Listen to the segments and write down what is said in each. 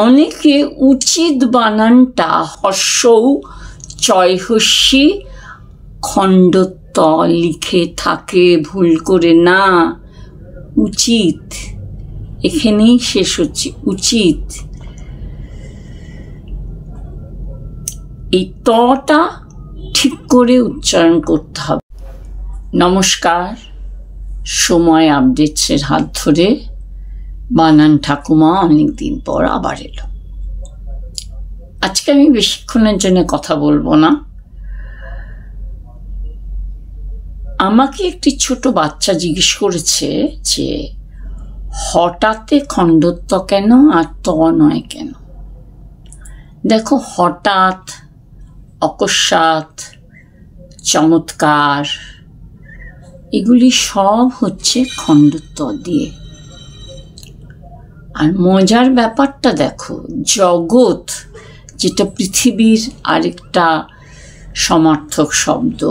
অনেকে উচিত বানানটা হর্ষৌ চয়হস্যি খণ্ডত্ব লিখে থাকে ভুল করে। না, উচিত এখানেই শেষ হচ্ছে। উচিত এই তটা ঠিক করে উচ্চারণ করতে হবে। নমস্কার, সময় আপডেটসের হাত ধরে বানান ঠাকুমা অনেকদিন পর আবার এলো। আজকে আমি বেশিক্ষণের জন্য কথা বলবো না। আমাকে একটি ছোট বাচ্চা জিজ্ঞেস করেছে যে হঠাৎ খণ্ডত্ব কেন আর ত নয় কেন। দেখো, হঠাৎ, অকস্মাৎ, চমৎকার এগুলি সব হচ্ছে খণ্ডত্ব দিয়ে। আর মজার ব্যাপারটা দেখো, জগৎ যেটা পৃথিবীর আরেকটা সমার্থক শব্দ,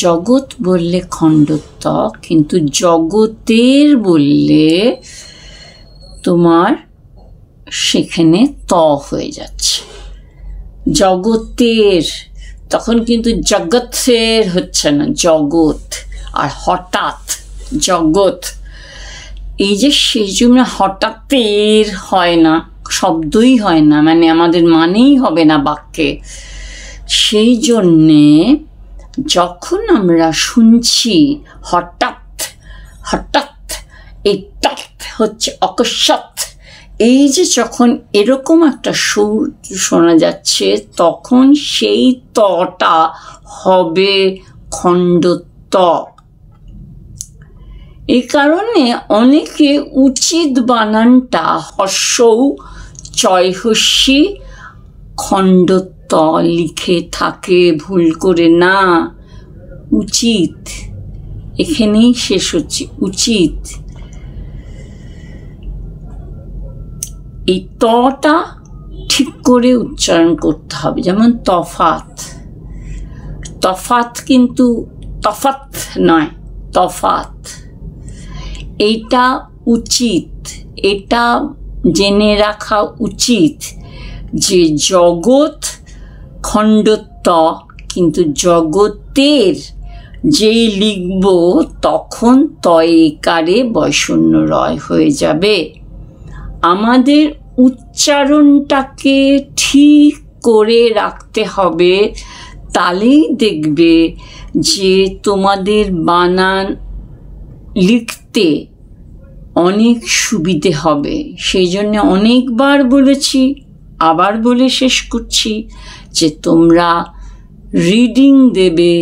জগৎ বললে খণ্ডত্ব, কিন্তু জগতের বললে তোমার সেখানে ত হয়ে যাচ্ছে। জগতের, তখন কিন্তু জগতের হচ্ছে না, জগৎ। আর হঠাৎ, জগৎ, এই যে সেই জন্য হঠাৎের হয় না, শব্দই হয় না, মানে আমাদের মানেই হবে না বাক্যে। সেই জন্যে যখন আমরা শুনছি হঠাৎ, হঠাৎ, এই টাত হচ্ছে অকস্মাৎ, এই যে যখন এরকম একটা সুর শোনা যাচ্ছে, তখন সেই তটা হবে খণ্ডত্ব। এই কারণে অনেকে উচিত বানানটা হর্ষৌ চয়হস্যি খণ্ডত্ব লিখে থাকে ভুল করে। না, উচিত এখানেই শেষ হচ্ছে। উচিত এই তটা ঠিক করে উচ্চারণ করতে হবে। যেমন তফাৎ, তফাৎ কিন্তু তফাৎ নয়, তফাৎ। এটা উচিত, এটা জেনে রাখা উচিত যে জগৎ খণ্ডত্ব, কিন্তু জগতের যেই লিখব তখন তয়কারে বয়শূন্য রয় হয়ে যাবে। আমাদের উচ্চারণটাকে ঠিক করে রাখতে হবে, তাহলেই দেখবে যে তোমাদের বানান লিখতে অনেক সুবিধে হবে। সেই জন্য অনেকবার বলেছি, আবার বলে শেষ করছি যে তোমরা রিডিং দেবে,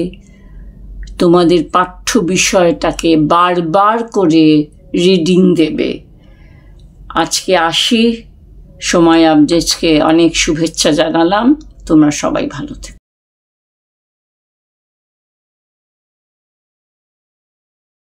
তোমাদের পাঠ্য বিষয়টাকে বারবার করে রিডিং দেবে। আজকে আসি, সময় আপডেটসকে অনেক শুভেচ্ছা জানালাম। তোমরা সবাই ভালো থেকো।